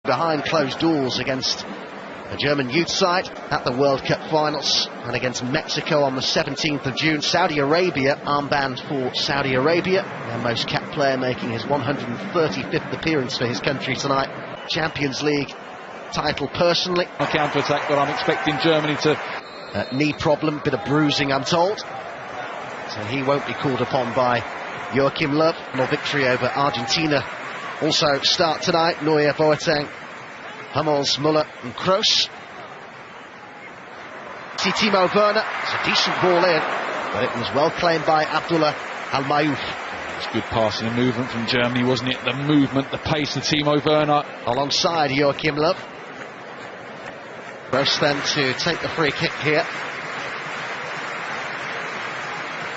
behind closed doors against the German youth side at the World Cup finals, and against Mexico on the 17th of June. Saudi Arabia, armband for Saudi Arabia, their most capped player making his 135th appearance for his country tonight. Champions League title personally. A counter-attack, but I'm expecting Germany to... knee problem, bit of bruising I'm told, so he won't be called upon by Joachim Löw. More victory over Argentina. Also start tonight, Neuer, Boateng, Hummels, Müller and Kroos. See Timo Werner, it's a decent ball in, but it was well claimed by Abdullah Al-Mayouf. It was good passing and movement from Germany, wasn't it? The movement, the pace of Timo Werner. Alongside Joachim Löw. Kroos then to take the free kick here.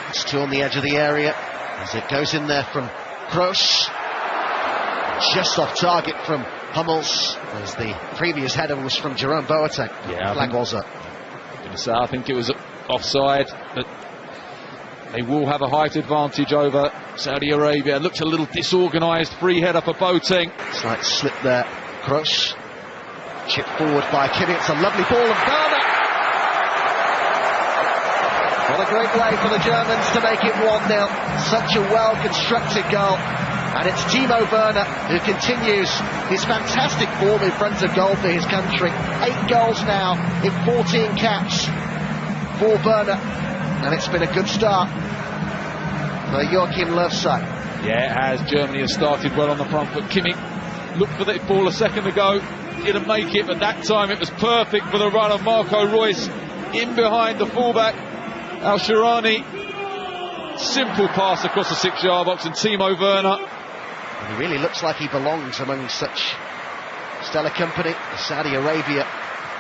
It's two on the edge of the area as it goes in there from Kroos. Just off target from Hummels, as the previous header was from Jerome Boateng. Yeah, the flag was up. I think it was offside, but they will have a height advantage over Saudi Arabia. Looked a little disorganised, free header for Boateng. Slight slip there, Kroos. Chip forward by Kimmich, it's a lovely ball of Werner. What a great way for the Germans to make it 1-0. Such a well-constructed goal. And it's Timo Werner who continues his fantastic form in front of goal for his country. 8 goals now in 14 caps for Werner. And it's been a good start for Joachim Löw's side. Yeah, it has. Germany has started well on the front, but Kimmich looked for that ball a second ago. Didn't make it, but that time it was perfect for the run of Marco Reus in behind the fullback Al-Shirani. Simple pass across the 6-yard box, and Timo Werner. And he really looks like he belongs among such stellar company. Saudi Arabia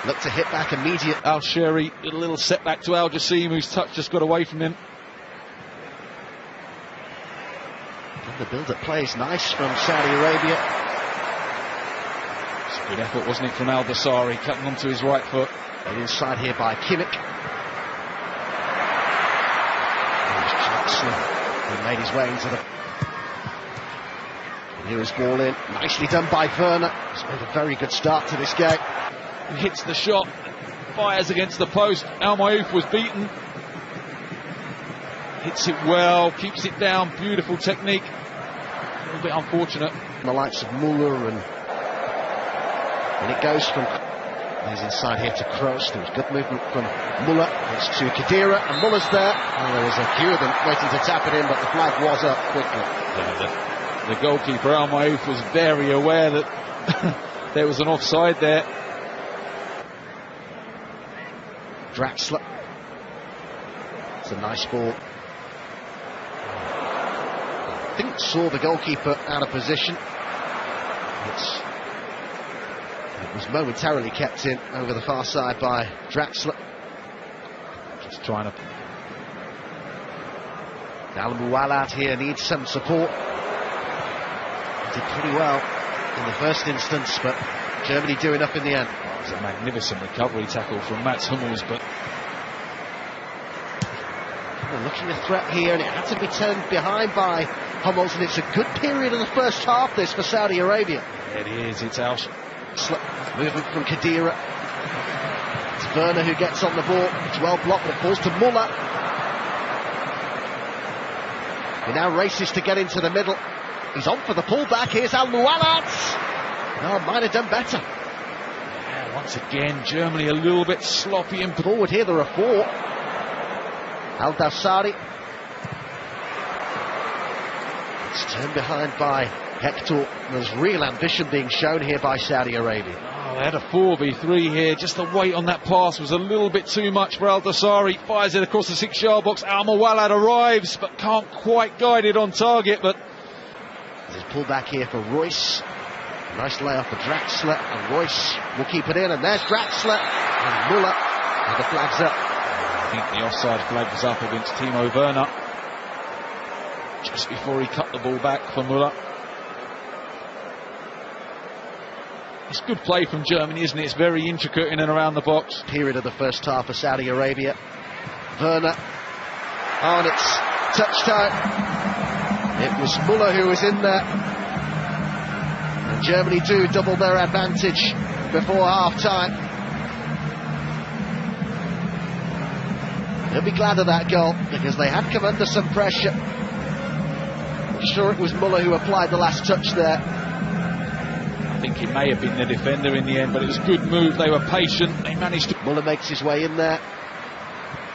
look to hit back immediate. Al-Shiri did a little setback to Al Jassim, whose touch just got away from him. And the build-up play is nice from Saudi Arabia. It's a good effort, wasn't it, from Al Dasari, cutting onto his right foot. And inside here by Kimmich. He made his way into the... And here is ball in, nicely done by Werner. He's made a very good start to this game. He hits the shot, fires against the post. Al-Mayouf was beaten. Hits it well, keeps it down, beautiful technique. A little bit unfortunate. The likes of Müller and it goes from... He's inside here to Kroos. There was good movement from Müller. It's to Khedira, and Müller's there. And there was a few of them waiting to tap it in, but the flag was up quickly. Yeah, the goalkeeper Al-Mayouf was very aware that there was an offside there. Draxler. It's a nice ball. I think saw the goalkeeper out of position. It was momentarily kept in over the far side by Draxler. Just trying to... Al-Muwalad here needs some support. He did pretty well in the first instance, but Germany do enough in the end. It was a magnificent recovery tackle from Mats Hummels, but... Looking a threat here, and it had to be turned behind by Hummels, and it's a good period in the first half this for Saudi Arabia. It is, it's out. Movement from Khedira. It's Werner who gets on the ball. It's well blocked, but it falls to Müller. He now races to get into the middle. He's on for the pullback. Here's Al-Muwalad. No, might have done better. Yeah, once again, Germany a little bit sloppy and forward here. There are 4. Al Dasari. It's turned behind by Hector. There's real ambition being shown here by Saudi Arabia. Oh, they had a 4v3 here. Just the weight on that pass was a little bit too much for Al Dasari. Fires it across the 6-yard box. Al-Muwalad arrives, but can't quite guide it on target. But there's pull back here for Reus. Nice layoff for Draxler, and Reus will keep it in. And there's Draxler and Müller. And the flag's up. I think the offside flag was up against Timo Werner just before he cut the ball back for Müller. It's good play from Germany, isn't it? It's very intricate in and around the box. Period of the first half for Saudi Arabia. Werner. Oh, and it's touch time. It was Müller who was in there. And Germany do double their advantage before half-time. They'll be glad of that goal, because they had come under some pressure. I'm sure it was Muller who applied the last touch there. I think it may have been the defender in the end, but it was a good move. They were patient. They managed to... Muller makes his way in there.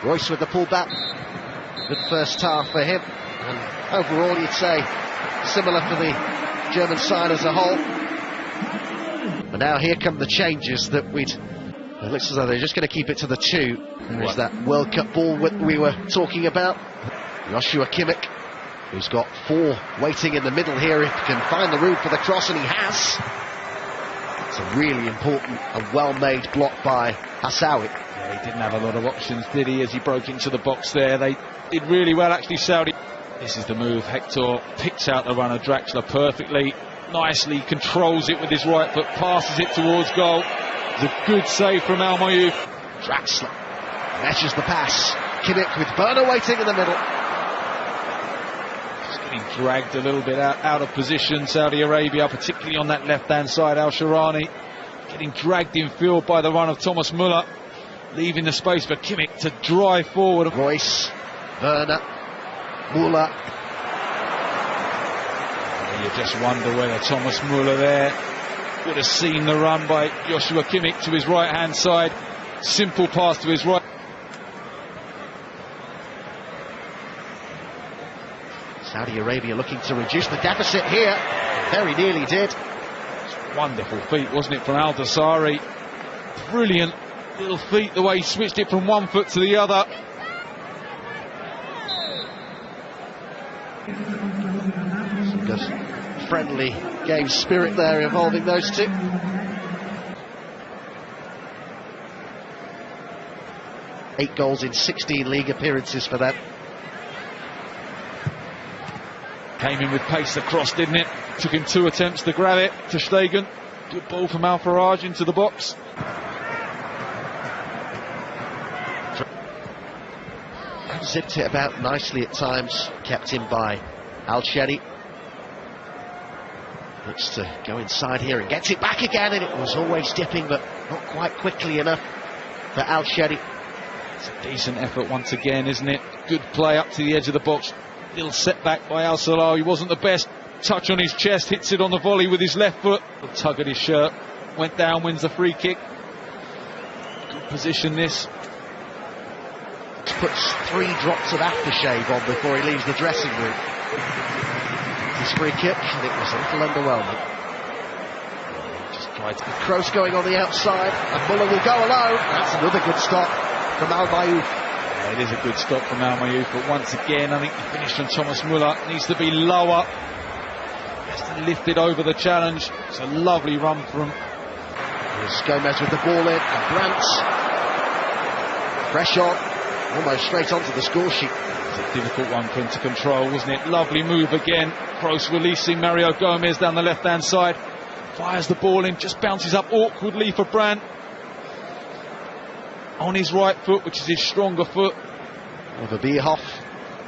Royce with the pullback. Good first half for him. And overall, you'd say similar for the German side as a whole. But now here come the changes that it looks as though they're just going to keep it to the 2. There is that World Cup ball we were talking about. Joshua Kimmich, who's got 4 waiting in the middle here, if he can find the room for the cross, and he has. It's a really important and well-made block by Hassawi. Yeah, he didn't have a lot of options, did he, as he broke into the box there. They did really well, actually, Saudi. This is the move. Hector picks out the runner, Draxler, perfectly. Nicely controls it with his right foot, passes it towards goal. It's a good save from Al Mayouf. Draxler measures the pass. Kimmich with Werner waiting in the middle. Just getting dragged a little bit out of position, Saudi Arabia, particularly on that left-hand side. Al-Sharani getting dragged in field by the run of Thomas Muller, leaving the space for Kimmich to drive forward. Royce, Werner, Muller. You just wonder whether Thomas Muller there would have seen the run by Joshua Kimmich to his right-hand side. Simple pass to his right. Saudi Arabia looking to reduce the deficit here. Very nearly did. Wonderful feet, wasn't it, from Al Dasari? Brilliant little feet, the way he switched it from one foot to the other. Some good friendly game spirit there involving those two. Eight goals in 16 league appearances for them. Came in with pace across, didn't it? Took him 2 attempts to grab it. Ter Stegen. Good ball from Al Faraj into the box. Zipped it about nicely at times, kept in by Al-Sheri. Looks to go inside here and gets it back again, and it was always dipping, but not quite quickly enough for Al-Sheri. It's a decent effort once again, isn't it? Good play up to the edge of the box. Little setback by Al Salah. He wasn't the best. Touch on his chest, hits it on the volley with his left foot. A tug at his shirt, went down, wins the free kick. Good position this. Puts 3 drops of aftershave on before he leaves the dressing room. His free kick, and it was a little underwhelming. Just tried to... Kroos going on the outside, and Muller will go alone. That's another good stop from Al Mayouf. Yeah, it is a good stop from Al Mayouf, but once again, I think the finish from Thomas Muller needs to be lower. Has to lift it over the challenge. It's a lovely run from... Here's Gomez with the ball in, and Brandt. Fresh on. Almost straight onto the score sheet. It's a difficult one for him to control, wasn't it? Lovely move again. Kroos releasing Mario Gomez down the left-hand side. Fires the ball in, just bounces up awkwardly for Brandt. On his right foot, which is his stronger foot. Oliver Bierhoff,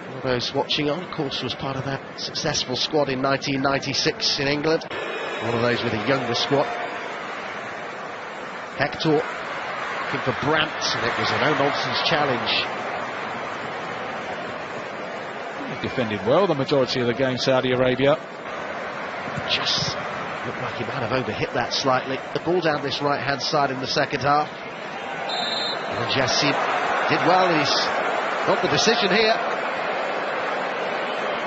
one of those watching on, of course, was part of that successful squad in 1996 in England. One of those with a younger squad. Hector for Brandt, and it was a no-nonsense challenge. He defended well the majority of the game, Saudi Arabia. Just looked like he might have overhit that slightly. The ball down this right-hand side in the second half. And Jassim did well, and he's got the decision here.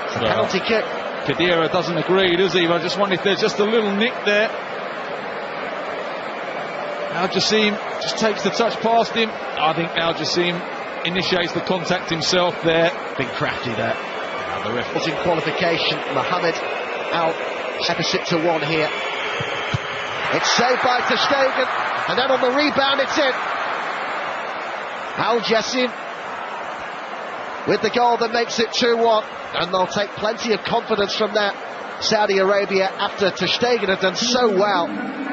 It's a penalty kick. Khedira doesn't agree, does he? But I just wonder if there's just a little nick there. Al Jassim just takes the touch past him. I think Al Jassim initiates the contact himself there. Big crafty there. The ref was in qualification. Mohamed Al deficit to 1 here. It's saved by Ter Stegen, and then on the rebound it's in. Al Jassim with the goal that makes it 2-1, and they'll take plenty of confidence from that. Saudi Arabia, after Ter Stegen had done so well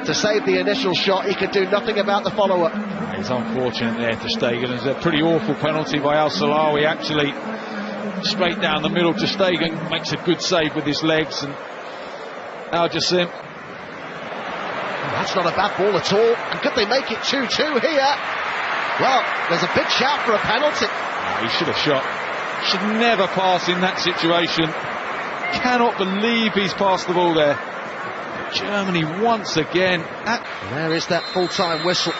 to save the initial shot, he could do nothing about the follow-up. It's unfortunate there, Ter Stegen. It's a pretty awful penalty by Al Salawi, actually. Straight down the middle, Ter Stegen makes a good save with his legs, and Al Jassim That's not a bad ball at all. And could they make it 2-2 here? Well, there's a big shout for a penalty. He should have shot. Should never pass in that situation. Cannot believe he's passed the ball there. Germany once again. There is that full-time whistle.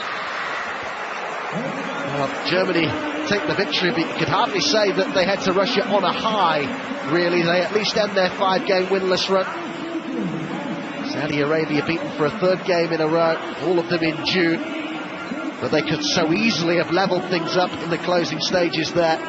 Well, Germany take the victory, but you could hardly say that they head to Russia on a high, really. They at least end their 5-game winless run. Saudi Arabia beaten for a 3rd game in a row, all of them in June. But they could so easily have levelled things up in the closing stages there.